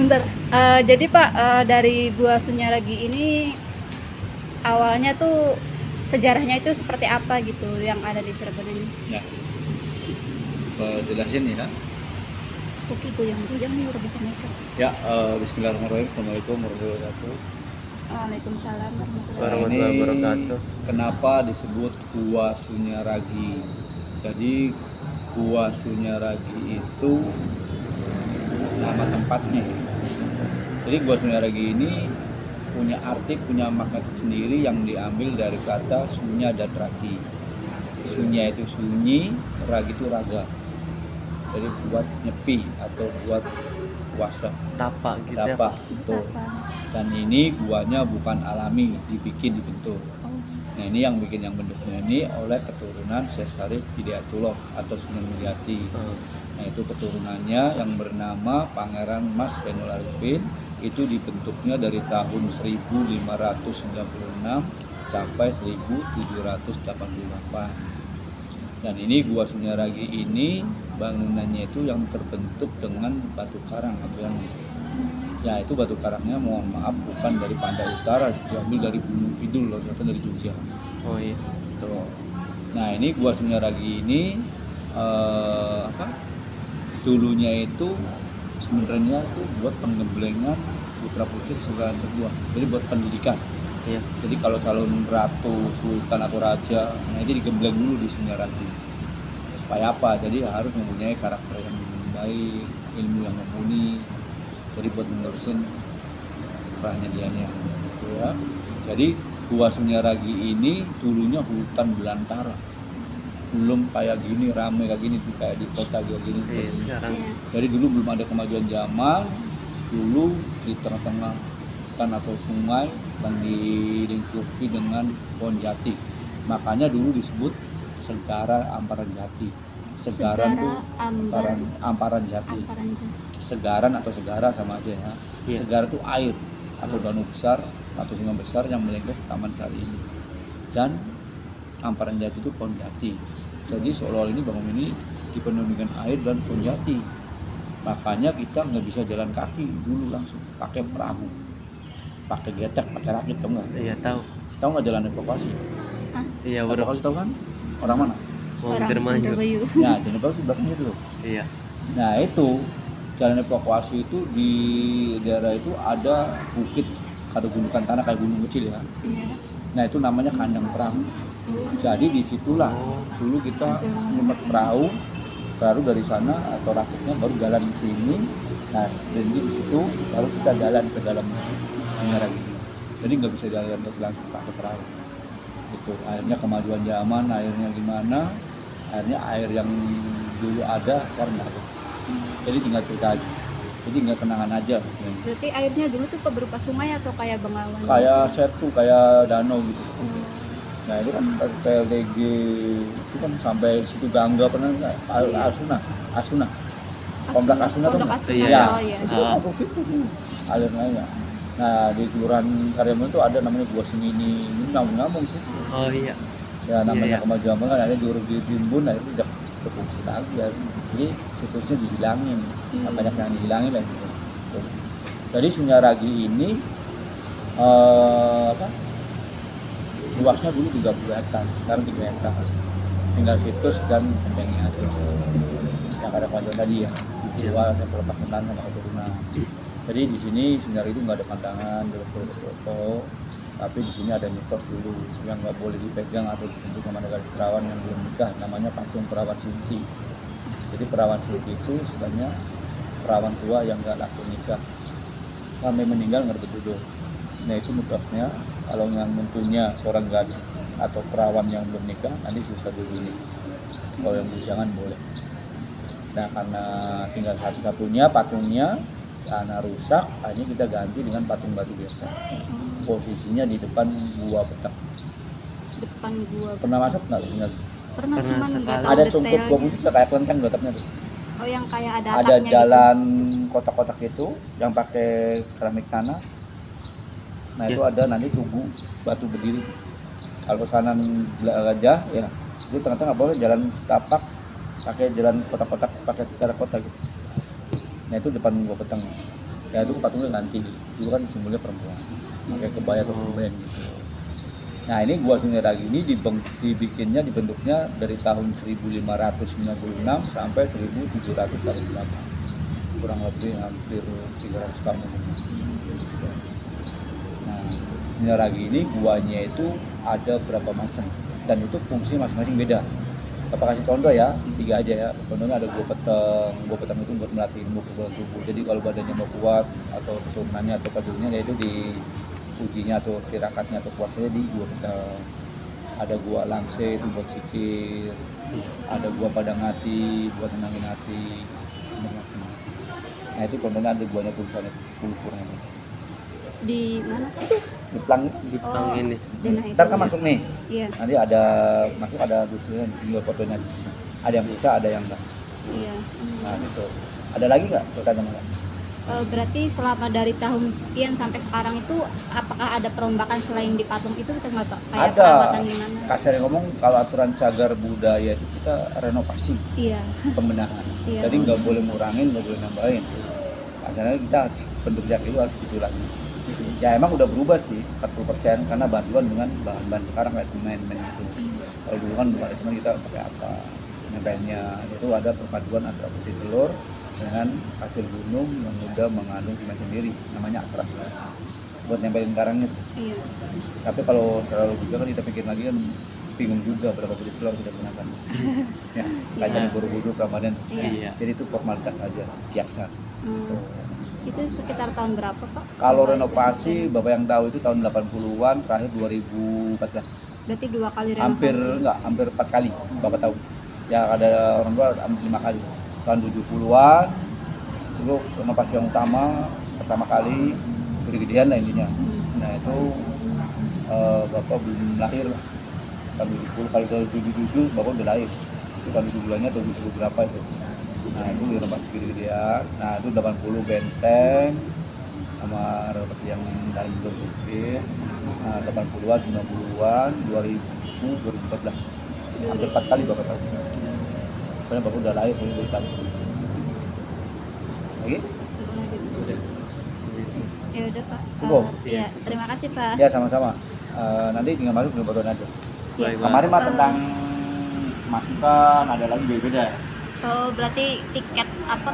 Bentar, jadi Pak, dari Gua Sunyaragi ini awalnya tuh sejarahnya itu seperti apa gitu yang ada di Cirebon ini? Ya, jelasin ya. Oke, goyang-goyang nih udah bisa nikah. Ya, Bismillahirrahmanirrahim. Assalamualaikum warahmatullahi wabarakatuh. Waalaikumsalam warahmatullahi Ini wabarakatuh. kenapa disebut Gua Sunyaragi? Jadi Gua Sunyaragi itu nama tempatnya. Jadi Gua Sunyaragi ini punya arti, punya makna sendiri yang diambil dari kata sunya dan ragi. Sunya itu sunyi, ragi itu raga. Jadi buat nyepi atau buat puasa. Tapak gitu ya, Tapak, Pak. betul. Apa? Dan ini guanya bukan alami, dibentuk. Oh, Nah, ini yang bikin yang bentuknya ini oleh keturunan Syekh Syarif Hidayatullah atau Sunan Mulyati. Nah, itu keturunannya yang bernama Pangeran Mas Zainul Arifin. Itu dibentuknya dari tahun 1596 sampai 1788. Dan ini Gua Sunyaragi ini bangunannya itu yang terbentuk dengan batu karang atau yang ya itu batu karangnya mohon maaf bukan dari Pantai Utara, diambil dari Gunung Kidul loh, ternyata dari Jogja. Oh iya. Tuh. Nah, ini Gua Sunyaragi ini dulunya itu sebenarnya itu buat penggemblengan putra putri kesultanan kedua. Jadi buat pendidikan. Iya. Jadi kalau calon ratu, sultan atau raja, nah itu digembleng dulu di Sunyaragi. Supaya apa? Jadi harus mempunyai karakter yang baik, ilmu yang mumpuni. Jadi buat menerusin perannya dianya, gitu ya. Jadi Gua Sunyaragi ini dulunya hutan belantara. Belum kayak gini ramai kayak gini tuh kayak di kota kayak gini. Iya, sekarang. iya. Jadi dulu belum ada kemajuan zaman. Dulu di tengah-tengah hutan atau sungai dan dilingkupi dengan pohon jati. Makanya dulu disebut Segara Amparan Jati. Segaran tuh Amparan Jati. Amparan Jati. Segaran atau segara sama aja ya. Iya. Segara itu air atau danau besar atau sungai besar yang melingkup Taman Sari ini. Dan Amparan Jati itu pohon jati. Jadi seolah-olah ini bangunan ini dipenuhi dengan air dan pohon jati. Makanya kita nggak bisa jalan kaki dulu langsung pakai perahu, pakai getek, pakai rakit, tahu nggak? Iya, tahu. Tahu nggak jalan evakuasi? Iya, baru Evakuasi tahu kan? Orang mana? mau Orang Indramayu. Indramayu. Ya, jalan evakuasi belakangnya itu. Iya. Nah itu jalan evakuasi itu di daerah itu ada bukit, ada gundukan tanah kayak gunung kecil ya. Iya. Nah itu namanya kandang perahu. Jadi disitulah dulu kita nyemet perahu, baru dari sana atau rakitnya baru jalan di sini. Nah jadi di situ baru kita jalan ke dalam Sunyaragi. Jadi nggak bisa jalan langsung pakai perahu. Itu akhirnya kemajuan zaman, airnya gimana? Akhirnya air yang dulu ada sekarang nggak ada. Jadi tinggal cerita aja. Jadi nggak kenangan aja. Berarti airnya dulu tuh berupa sungai atau kayak bengawan? Kayak setu, kayak danau gitu. Oh, Nah itu kan PLDG itu kan sampai situ Gangga pernah nggak? Asuna. Komplek Asuna tuh. Pondok Asuna. Iya. Oh iya. Itu kan sampai situ tuh alirnya. Nah di Kelurahan Karimun itu ada namanya Gua Sengini, ini nyambung situ. Oh iya. Ya namanya Iya. kemajuan kan akhirnya diurus itu udah berfungsi lagi ya. Jadi situsnya dihilangin, banyak yang dihilangin lah gitu. Jadi Sunyaragi ini luasnya dulu 30 hektar, sekarang 3 hektar. Tinggal situs dan bentengnya aja. Yang ada kemajuan tadi ya, dijual dan pelepasan tanah sama keturunan. Jadi di sini Sunyaragi itu nggak ada pandangan, nggak boleh foto, tapi di sini ada mitos dulu yang nggak boleh dipegang atau disentuh sama negara perawan yang belum nikah, namanya patung perawan Sunti. Jadi perawan Sunti itu sebenarnya perawan tua yang nggak laku nikah, sampai meninggal nggak dapat jodoh. Nah itu mitosnya, kalau yang mempunyai seorang gadis atau perawan yang belum nikah nanti susah dulu ini. Kalau yang bujangan boleh. Nah karena tinggal satu-satunya patungnya karena rusak, akhirnya kita ganti dengan patung batu biasa. Posisinya di depan Gua Petak. Depan Gua. Pernah masuk nggak ke sini? Pernah Pernah cuman sekali. nggak tahu Ada cungkup detailnya. gua putih kayak kelenteng atapnya tuh. Oh yang kayak ada Ada atapnya jalan kotak-kotak itu yang pakai keramik tanah. Nah itu ada nanti tugu batu berdiri. Kalau pesanan gajah ya, itu tengah-tengah boleh jalan setapak pakai jalan kotak-kotak pakai terakota gitu. Nah itu depan Gua Petang. Ya itu patungnya ganti. Dulu kan simbolnya perempuan. Pakai kebaya atau kebaya gitu. Nah ini gua Sungai Ragi ini dibentuknya dari tahun 1596 sampai 1748, kurang lebih hampir 300 tahun. Nah Sungai Ragi ini guanya itu ada berapa macam dan itu fungsi masing-masing beda. Bapak kasih contoh ya, 3 aja ya. Contohnya ada gua petang itu buat melatih ilmu kekebalan tubuh. Jadi kalau badannya mau kuat atau keturunannya atau padulnya yaitu di ujinya atau tirakatnya atau puasanya di gua petang. Ada gua langse itu buat sikir, ada gua padang hati buat tenangin hati, macam-macam. Nah itu contohnya ada guanya tulisannya 10 kurang. Di mana itu? Di plang itu. Di pang ini. Denah itu. Ntar kan masuk nih, Iya. nanti ada masuk ada tulisannya tinggal fotonya. Ada yang bisa, ada yang enggak. Iya. Nah itu. Ada lagi nggak pertanyaan enggak? Berarti selama dari tahun sekian sampai sekarang itu apakah ada perombakan selain di patung itu kita nggak Pak? Kayak Ada. perawatan gimana? Kasarnya ngomong kalau aturan cagar budaya itu kita renovasi, Iya. pembenahan. Iya. Jadi nggak boleh ngurangin, nggak boleh nambahin. Kasarnya kita harus bentuk jak itu harus gitu lagi. Ya emang udah berubah sih 40% karena bantuan dengan bahan-bahan sekarang kayak semen gitu. Kalau dulu kan belum ada semen kita pakai apa? Nempelnya itu ada perpaduan antara putih telur dengan hasil gunung yang udah mengandung semen sendiri, namanya atras. Buat nempelin karangnya. Iya. Tapi kalau secara logika kan kita pikir lagi kan bingung juga berapa putih telur kita gunakan. Ya, kacang buru-buru Ramadan. Iya. Jadi itu formalitas aja, biasa. Hmm. Itu sekitar tahun berapa Pak? Kalau renovasi, Bapak yang tahu itu tahun 80-an, terakhir 2014. Berarti 2 kali renovasi. Hampir 4 kali Bapak tahu. Ya ada orang tua hampir 5 kali. Tahun 70-an itu renovasi yang utama pertama kali gede-gedean lah intinya. Nah itu Bapak belum lahir lah. Tahun 70, kalau tahun 77 Bapak udah lahir. Itu tahun 70-annya atau 70 berapa itu. Nah itu renovasi gede-gedean. Nah itu 80 benteng sama renovasi yang dalam bentuk gede. Nah 80-an, 90-an, 2000, 2014. Hampir 4 kali Bapak tahu. Soalnya Bapak udah lahir dari tahun. Lagi? Udah. Ya udah Pak. Cukup? Iya, terima kasih Pak. Ya sama-sama. Nanti tinggal masuk ke fotonya aja. Iya. Kemarin mah tentang masukan ada lagi beda-beda. Oh, berarti tiket apa